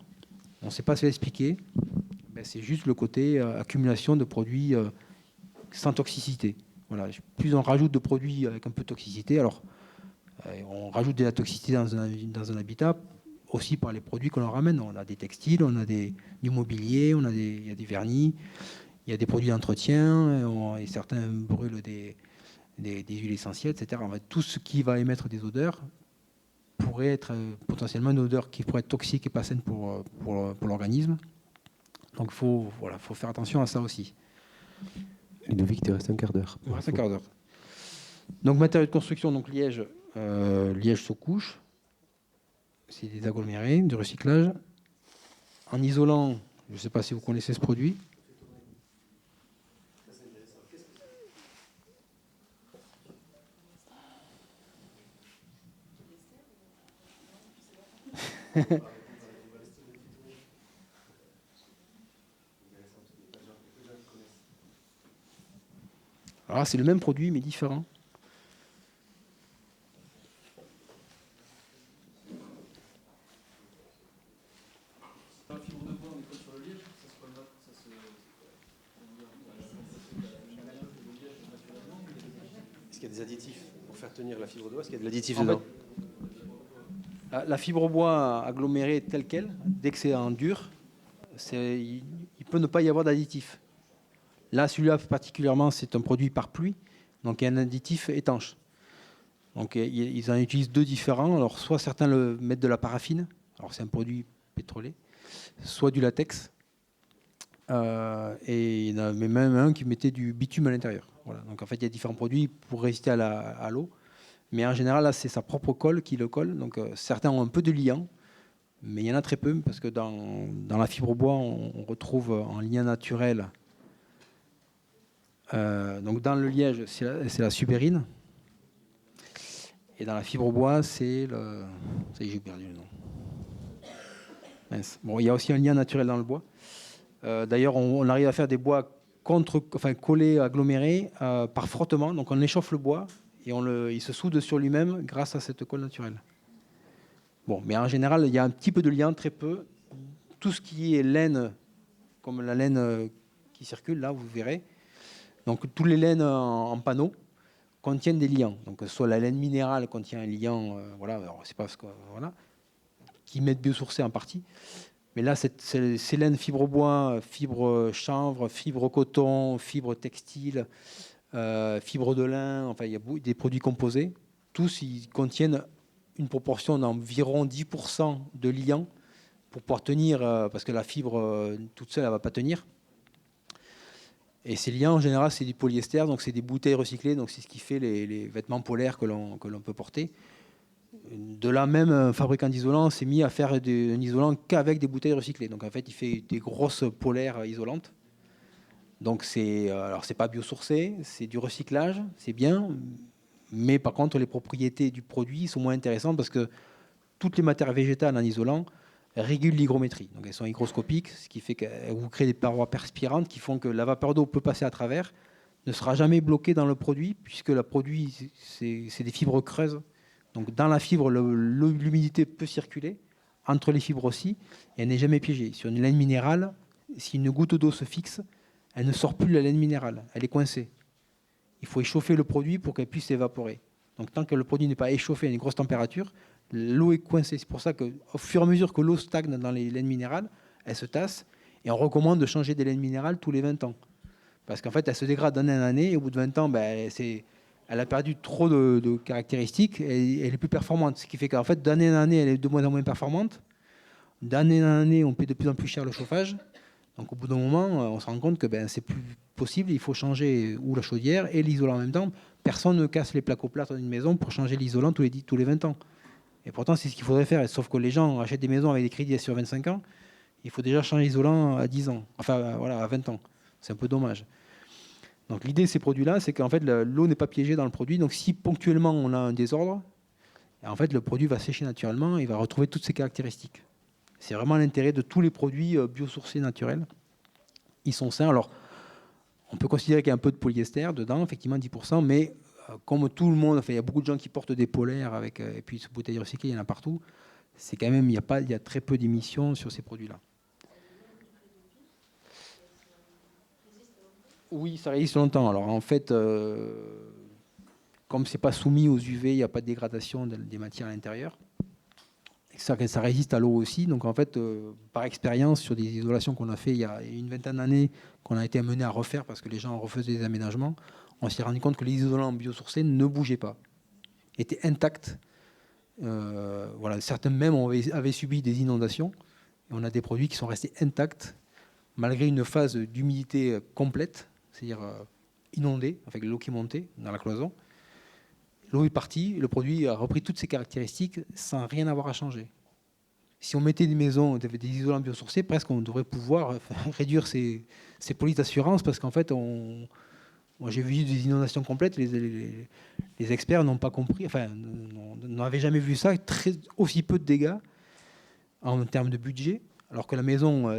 On ne sait pas se l'expliquer. Ben, c'est juste le côté accumulation de produits sans toxicité. Voilà. Plus on rajoute de produits avec un peu de toxicité, alors on rajoute de la toxicité dans un habitat, aussi par les produits qu'on leur ramène. On a des textiles, on a du mobilier, il y a des vernis, il y a des produits d'entretien, et certains brûlent des huiles essentielles, etc. En fait, tout ce qui va émettre des odeurs pourrait être potentiellement une odeur qui pourrait être toxique et pas saine pour l'organisme. Donc il faut faire attention à ça aussi. Ludovic, il te reste un quart d'heure. Il reste un quart d'heure. Donc matériaux de construction, donc liège, liège sous couche, c'est des agglomérés, du recyclage. En isolant, je ne sais pas si vous connaissez ce produit. Alors c'est le même produit mais différent. Est-ce qu'il y a des additifs pour faire tenir la fibre de bois? Est-ce qu'il y a de l'additif dedans? La fibre bois agglomérée telle qu'elle, dès que c'est en dur, il peut ne pas y avoir d'additif. Là, celui-là particulièrement, c'est un produit par pluie, donc il y a un additif étanche. Donc ils en utilisent deux différents. Alors soit certains mettent de la paraffine, alors c'est un produit pétrolier, soit du latex, et il y en a même un qui mettait du bitume à l'intérieur. Voilà. Donc en fait, il y a différents produits pour résister à l'eau. Mais en général, là, c'est sa propre colle qui le colle. Donc certains ont un peu de liant, mais il y en a très peu, parce que dans la fibre bois, on retrouve en liant naturel. Donc dans le liège, c'est la subérine. Et dans la fibre bois, c'est le... Ça y est, j'ai perdu le nom. Mince. Bon, il y a aussi un lien naturel dans le bois. D'ailleurs, on arrive à faire des bois collés, agglomérés par frottement. Donc on échauffe le bois et il se soude sur lui-même grâce à cette colle naturelle. Bon, mais en général, il y a un petit peu de liant, très peu. Tout ce qui est laine, comme la laine qui circule, là, vous verrez. Donc toutes les laines en panneau contiennent des liants. Donc soit la laine minérale contient un liant, voilà, alors c'est pas ce que, voilà, qui met biosourcé en partie. Mais là, ces laines fibre bois, fibre chanvre, fibre coton, fibre textile, fibre de lin, enfin il y a des produits composés. Tous ils contiennent une proportion d'environ 10% de liant pour pouvoir tenir, parce que la fibre toute seule, elle ne va pas tenir. Et ces liants, en général, c'est du polyester, donc c'est des bouteilles recyclées, donc c'est ce qui fait les vêtements polaires que l'on peut porter. De là même, un fabricant d'isolant s'est mis à faire un isolant qu'avec des bouteilles recyclées. Donc en fait, il fait des grosses polaires isolantes. Donc alors c'est pas biosourcé, c'est du recyclage, c'est bien, mais par contre les propriétés du produit sont moins intéressantes parce que toutes les matières végétales en isolant régulent l'hygrométrie. Donc elles sont hygroscopiques, ce qui fait qu'elles vous créent des parois perspirantes qui font que la vapeur d'eau peut passer à travers, ne sera jamais bloquée dans le produit, puisque le produit, c'est des fibres creuses. Donc dans la fibre, l'humidité peut circuler, entre les fibres aussi, et elle n'est jamais piégée. Sur une laine minérale, si une goutte d'eau se fixe, elle ne sort plus de la laine minérale, elle est coincée. Il faut échauffer le produit pour qu'elle puisse s'évaporer. Donc tant que le produit n'est pas échauffé à une grosse température, l'eau est coincée. C'est pour ça qu'au fur et à mesure que l'eau stagne dans les laines minérales, elle se tasse. Et on recommande de changer des laines minérales tous les 20 ans. Parce qu'en fait, elle se dégrade d'année en année. Et au bout de 20 ans, elle a perdu trop de caractéristiques. Et elle est plus performante. Ce qui fait qu'en fait, d'année en année, elle est de moins en moins performante. D'année en année, on paie de plus en plus cher le chauffage. Donc au bout d'un moment, on se rend compte que c'est plus possible. Il faut changer ou la chaudière et l'isolant en même temps. Personne ne casse les placoplates d'une maison pour changer l'isolant tous les 20 ans. Et pourtant, c'est ce qu'il faudrait faire. Sauf que les gens achètent des maisons avec des crédits sur 25 ans. Il faut déjà changer l'isolant à 10 ans. Enfin, voilà, à 20 ans. C'est un peu dommage. Donc l'idée de ces produits-là, c'est qu'en fait, l'eau n'est pas piégée dans le produit. Donc si ponctuellement on a un désordre, en fait, le produit va sécher naturellement et il va retrouver toutes ses caractéristiques. C'est vraiment l'intérêt de tous les produits biosourcés naturels. Ils sont sains. Alors, on peut considérer qu'il y a un peu de polyester dedans, effectivement 10%, mais comme tout le monde, il y a beaucoup de gens qui portent des polaires avec, et puis ces bouteilles recyclées, il y en a partout. C'est quand même, il y a très peu d'émissions sur ces produits-là. Oui, ça résiste longtemps. Alors en fait, comme c'est pas soumis aux UV, il n'y a pas de dégradation des matières à l'intérieur. Ça résiste à l'eau aussi. Donc en fait, par expérience, sur des isolations qu'on a fait il y a une vingtaine d'années, qu'on a été amené à refaire parce que les gens refaisaient des aménagements, on s'est rendu compte que les isolants biosourcés ne bougeaient pas, étaient intacts. Voilà, certains même avaient subi des inondations. Et on a des produits qui sont restés intacts malgré une phase d'humidité complète, c'est-à-dire inondée, avec l'eau qui montait dans la cloison. L'eau est partie, le produit a repris toutes ses caractéristiques sans rien avoir à changer. Si on mettait des maisons, des isolants biosourcés, presque on devrait pouvoir réduire ces polices d'assurance parce qu'en fait, moi, j'ai vu des inondations complètes, les experts n'ont pas compris, enfin, n'avaient jamais vu ça, aussi peu de dégâts en termes de budget, alors que la maison,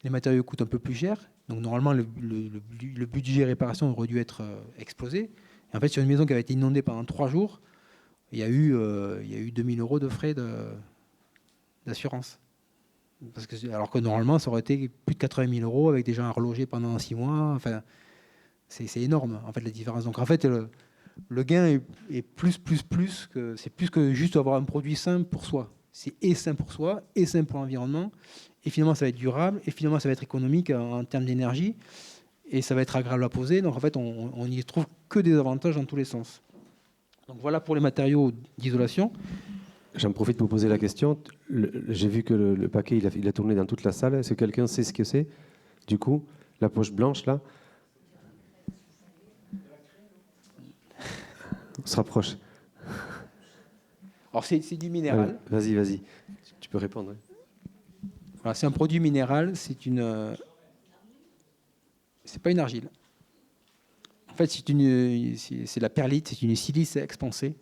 les matériaux coûtent un peu plus cher. Donc normalement, le budget réparation aurait dû être explosé. Et en fait, sur une maison qui avait été inondée pendant 3 jours, il y a eu 2000 € de frais d'assurance. Alors que normalement, ça aurait été plus de 80 000 € avec des gens à reloger pendant 6 mois. Enfin, c'est énorme, en fait, la différence. Donc en fait, le gain est plus que... C'est plus que juste avoir un produit sain pour soi. C'est et sain pour soi, et sain pour l'environnement. Et finalement, ça va être durable. Et finalement, ça va être économique en termes d'énergie. Et ça va être agréable à poser. Donc en fait, on n'y trouve que des avantages dans tous les sens. Donc voilà pour les matériaux d'isolation. J'en profite pour poser la question. J'ai vu que le paquet, il a tourné dans toute la salle. Est-ce que quelqu'un sait ce que c'est? Du coup, la poche blanche, là. On se rapproche. Alors c'est du minéral. Vas-y. Tu peux répondre. Voilà, c'est un produit minéral. C'est pas une argile. En fait, c'est la perlite. C'est une silice expansée.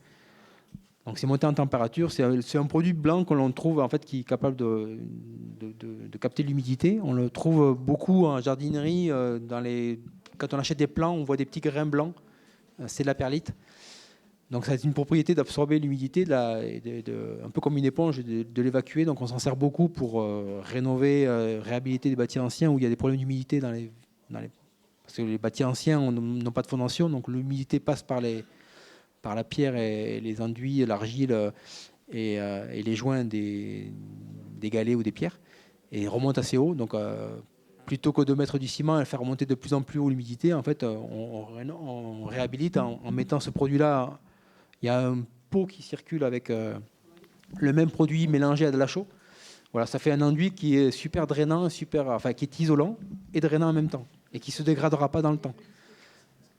Donc c'est monté en température. C'est un produit blanc que l'on trouve en fait qui est capable de capter l'humidité. On le trouve beaucoup en jardinerie. Quand on achète des plants, on voit des petits grains blancs. C'est de la perlite. Donc ça a une propriété d'absorber l'humidité, un peu comme une éponge, de l'évacuer. Donc on s'en sert beaucoup pour rénover, réhabiliter des bâtis anciens où il y a des problèmes d'humidité parce que les bâtis anciens n'ont pas de fondation, donc l'humidité passe par la pierre et les enduits, l'argile et les joints des galets ou des pierres et remonte assez haut. Donc plutôt que de mettre du ciment et faire remonter de plus en plus haut l'humidité, en fait, on réhabilite en mettant ce produit-là. Il y a un pot qui circule avec le même produit mélangé à de la chaux. Voilà, ça fait un enduit qui est super drainant, qui est isolant et drainant en même temps, et qui ne se dégradera pas dans le temps.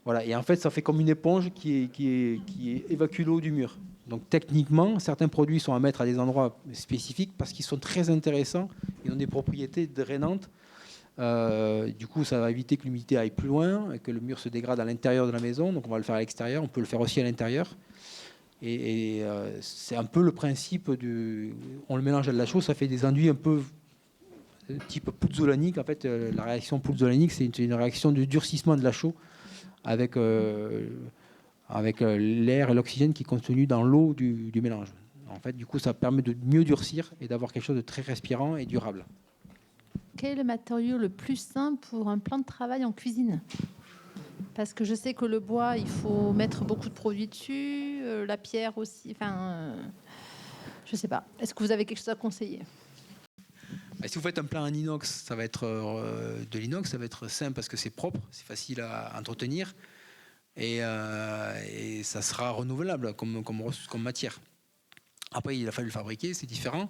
Voilà, et en fait, ça fait comme une éponge qui évacue l'eau du mur. Donc techniquement, certains produits sont à mettre à des endroits spécifiques parce qu'ils sont très intéressants. Ils ont des propriétés drainantes. Du coup, ça va éviter que l'humidité aille plus loin et que le mur se dégrade à l'intérieur de la maison. Donc on va le faire à l'extérieur. On peut le faire aussi à l'intérieur. Et c'est un peu le principe on le mélange à de la chaux, ça fait des enduits un peu type pouzzolanique. En fait, la réaction pouzzolanique, c'est une réaction de durcissement de la chaux avec l'air et l'oxygène qui est contenu dans l'eau du mélange. En fait, du coup, ça permet de mieux durcir et d'avoir quelque chose de très respirant et durable. Quel est le matériau le plus simple pour un plan de travail en cuisine? Parce que je sais que le bois, il faut mettre beaucoup de produits dessus, la pierre aussi. Enfin, je sais pas. Est-ce que vous avez quelque chose à conseiller? Si vous faites un plan en inox, ça va être de l'inox, ça va être simple parce que c'est propre, c'est facile à entretenir et ça sera renouvelable comme matière. Après, il a fallu le fabriquer, c'est différent.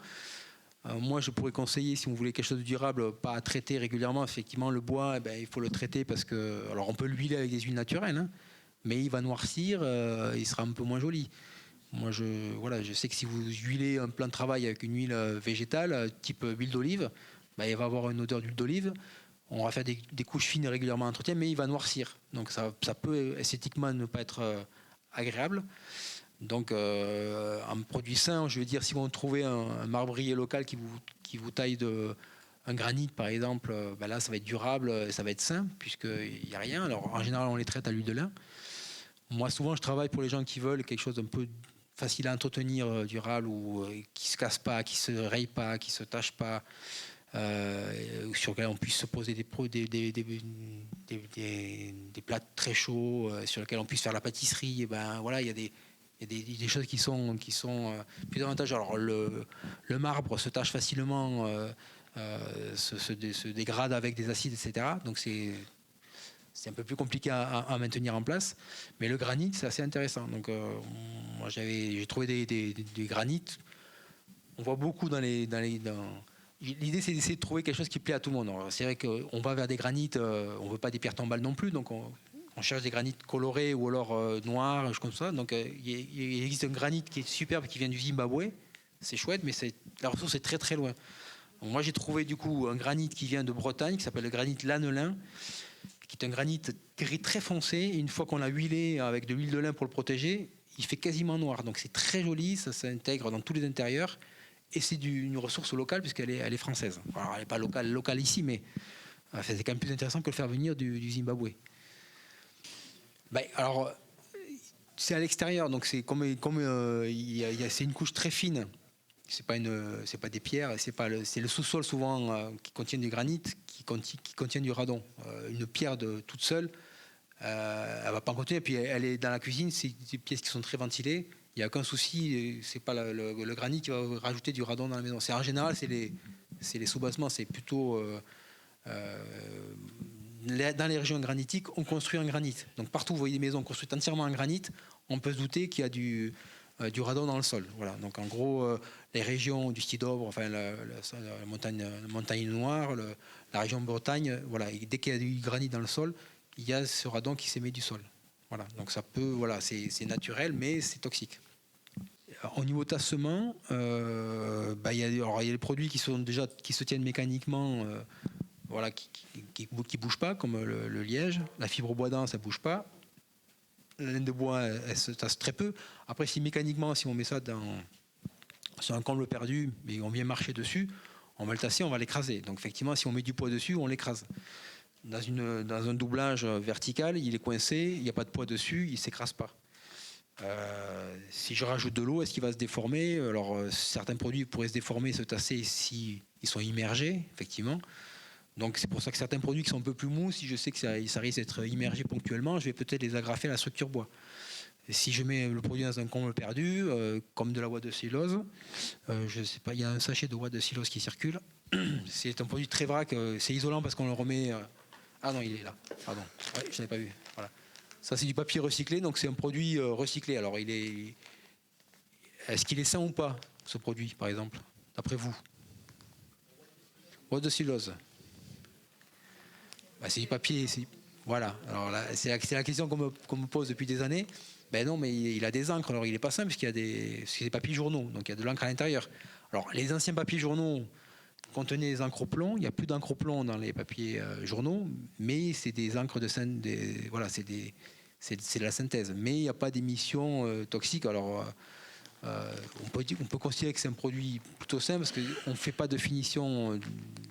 Moi, je pourrais conseiller, si on voulait quelque chose de durable, pas à traiter régulièrement. Effectivement, le bois, il faut le traiter parce que, alors, on peut l'huiler avec des huiles naturelles, hein, mais il va noircir, il sera un peu moins joli. Moi, je sais que si vous huilez un plan de travail avec une huile végétale, type huile d'olive, il va avoir une odeur d'huile d'olive. On va faire des couches fines régulièrement à entretien, mais il va noircir. Donc, ça peut esthétiquement ne pas être agréable. Donc, un produit sain, je veux dire, si vous trouvez un marbrier local qui vous taille un granit, par exemple, là, ça va être durable et ça va être sain, puisqu'il n'y a rien. Alors, en général, on les traite à l'huile de lin. Moi, souvent, je travaille pour les gens qui veulent quelque chose d'un peu facile à entretenir, durable, ou qui ne se casse pas, qui ne se raye pas, qui ne se tache pas, sur lequel on puisse se poser des plats très chauds, sur lesquels on puisse faire la pâtisserie. Et voilà, il y a Il y a des choses qui sont plus avantageuses. Alors le marbre se tâche facilement, se dégrade avec des acides, etc. Donc c'est un peu plus compliqué à maintenir en place. Mais le granit, c'est assez intéressant. Donc moi j'ai trouvé des granites. On voit beaucoup l'idée, c'est d'essayer de trouver quelque chose qui plaît à tout le monde. C'est vrai qu'on va vers des granites, on ne veut pas des pierres tombales non plus, donc on cherche des granites colorés ou alors noirs, comme ça. Donc il existe un granit qui est superbe, qui vient du Zimbabwe. C'est chouette, mais la ressource est très très loin. Donc, moi j'ai trouvé du coup un granit qui vient de Bretagne, qui s'appelle le granit Lanelin, qui est un granit gris très foncé. Et une fois qu'on l'a huilé avec de l'huile de lin pour le protéger, il fait quasiment noir. Donc c'est très joli, ça s'intègre dans tous les intérieurs. Et c'est une ressource locale puisqu'elle est française. Alors, elle n'est pas locale ici, mais c'est quand même plus intéressant que le faire venir du Zimbabwe. Alors, c'est à l'extérieur, donc c'est c'est une couche très fine. C'est pas des pierres, c'est le sous-sol souvent qui contient du granit, qui contient du radon. Une pierre toute seule, elle va pas en contenir. Et puis elle est dans la cuisine, c'est des pièces qui sont très ventilées. Il n'y a aucun souci, c'est pas le granit qui va rajouter du radon dans la maison. En général, c'est les sous-bassements, c'est plutôt dans les régions granitiques, on construit en granit. Donc partout où vous voyez des maisons construites entièrement en granit, on peut se douter qu'il y a du radon dans le sol. Voilà. Donc en gros, les régions du Stydobre, enfin la montagne noire, la région de Bretagne, voilà, dès qu'il y a du granit dans le sol, il y a ce radon qui s'émet du sol. Voilà. Donc ça peut, voilà, c'est naturel, mais c'est toxique. Au niveau tassement, il y a les produits qui se tiennent mécaniquement, voilà, qui bougent pas, comme le liège. La fibre bois dent, ça bouge pas. La laine de bois, elle se tasse très peu. Après, si mécaniquement, si on met ça sur un comble perdu, mais on vient marcher dessus, on va le tasser, on va l'écraser. Donc effectivement, si on met du poids dessus, on l'écrase. Dans un doublage vertical, il est coincé, il n'y a pas de poids dessus, il ne s'écrase pas. Si je rajoute de l'eau, est-ce qu'il va se déformer? Alors, certains produits pourraient se déformer, se tasser s'ils sont immergés, effectivement. Donc, c'est pour ça que certains produits qui sont un peu plus mous, si je sais que ça risque d'être immergé ponctuellement, je vais peut-être les agrafer à la structure bois. Et si je mets le produit dans un comble perdu, comme de la ouate de cellulose, je sais pas, il y a un sachet de ouate de cellulose qui circule. C'est un produit très vrac, c'est isolant parce qu'on le remet. Ah non, il est là. Pardon, ouais, je n'avais pas vu. Voilà. Ça, c'est du papier recyclé, donc c'est un produit recyclé. Alors, est-ce qu'il est sain ou pas, ce produit, par exemple, d'après vous? Ouate de cellulose. C'est du papier. Voilà. Alors là, c'est la question qu'on me pose depuis des années. Ben non, mais il a des encres. Alors, il n'est pas sain puisqu'il y a des papiers journaux. Donc, il y a de l'encre à l'intérieur. Alors, les anciens papiers journaux contenaient des encres au plomb. Il n'y a plus d'encre au plomb dans les papiers journaux, mais c'est des encres de synthèse. Voilà, c'est de la synthèse. Mais il n'y a pas d'émissions toxiques. Alors, on peut considérer que c'est un produit plutôt sain parce qu'on ne fait pas de finition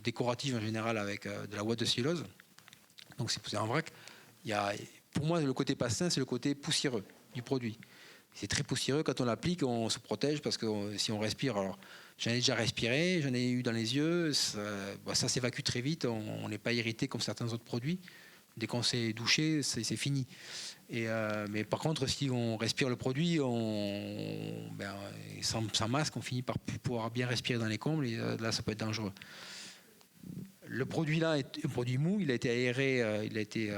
décorative en général avec de la ouate de cellulose. Donc, c'est en vrac. Pour moi, le côté pas sain, c'est le côté poussiéreux du produit. C'est très poussiéreux. Quand on l'applique, on se protège parce que si on respire, alors j'en ai déjà respiré, j'en ai eu dans les yeux, ça s'évacue très vite, on n'est pas irrité comme certains autres produits. Dès qu'on s'est douché, c'est fini. Mais par contre, si on respire le produit, sans masque, on finit par pouvoir bien respirer dans les combles, et là, ça peut être dangereux. Le produit là est un produit mou, il a été aéré, il a été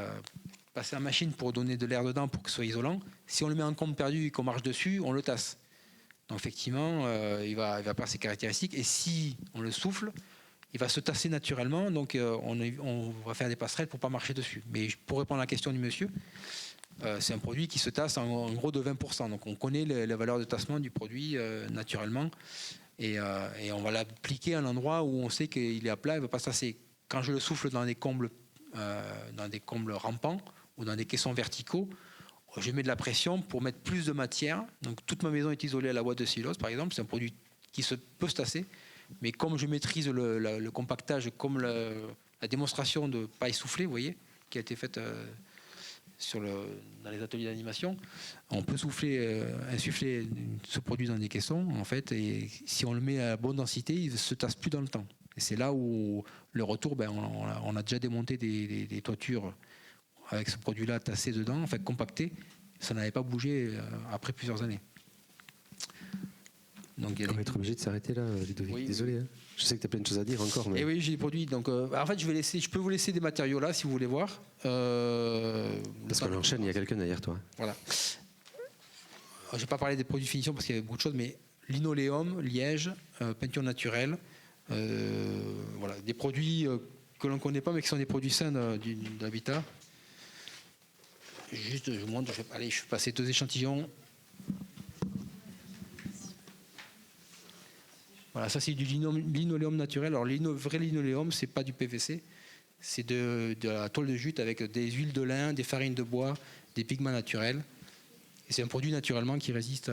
passer en machine pour donner de l'air dedans pour que ce soit isolant. Si on le met en comble perdu et qu'on marche dessus, on le tasse. Donc effectivement, il va perdre ses caractéristiques. Et si on le souffle, il va se tasser naturellement. Donc on va faire des passerelles pour ne pas marcher dessus. Mais pour répondre à la question du monsieur, c'est un produit qui se tasse en gros de 20%. Donc on connaît la valeur de tassement du produit naturellement. Et on va l'appliquer à un endroit où on sait qu'il est à plat, il ne va pas se tasser. Quand je le souffle dans des combles rampants, ou dans des caissons verticaux, je mets de la pression pour mettre plus de matière. Donc toute ma maison est isolée à la ouate de cellulose, par exemple. C'est un produit qui peut se tasser. Mais comme je maîtrise le compactage, comme la démonstration de paille soufflée, vous voyez, qui a été faite dans les ateliers d'animation, on peut insuffler ce produit dans des caissons, en fait, et si on le met à bonne densité, il ne se tasse plus dans le temps. Et c'est là où le retour, on a déjà démonté des toitures avec ce produit-là tassé dedans, en fait compacté, ça n'avait pas bougé après plusieurs années. Donc, il y a On va être obligé de s'arrêter là, Ludovic. Oui, Désolé. Hein. Je sais que tu as plein de choses à dire encore. Mais... Et oui, j'ai des produits. Donc, en fait, je peux vous laisser des matériaux là si vous voulez voir. Parce qu'on enchaîne, il y a quelqu'un derrière toi. Voilà. Je ne vais pas parler des produits de finition parce qu'il y a beaucoup de choses, mais linoléum, liège, peinture naturelle, voilà, des produits que l'on ne connaît pas mais qui sont des produits sains de l'habitat. Juste, je vous montre, je vais passer 2 échantillons. Voilà, ça c'est du linoléum naturel. Alors, le vrai linoléum, c'est pas du PVC, c'est de la toile de jute avec des huiles de lin, des farines de bois, des pigments naturels. Et c'est un produit naturellement qui résiste,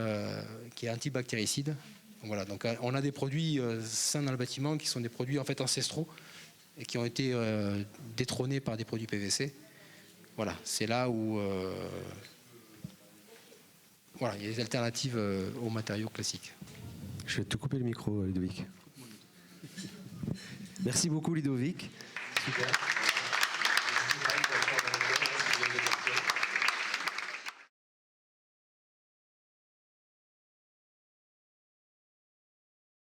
qui est antibactéricide. Voilà, donc on a des produits sains dans le bâtiment qui sont des produits en fait ancestraux et qui ont été détrônés par des produits PVC. Voilà, c'est là où voilà, il y a des alternatives aux matériaux classiques. Je vais te couper le micro, Ludovic. Merci beaucoup, Ludovic. Super.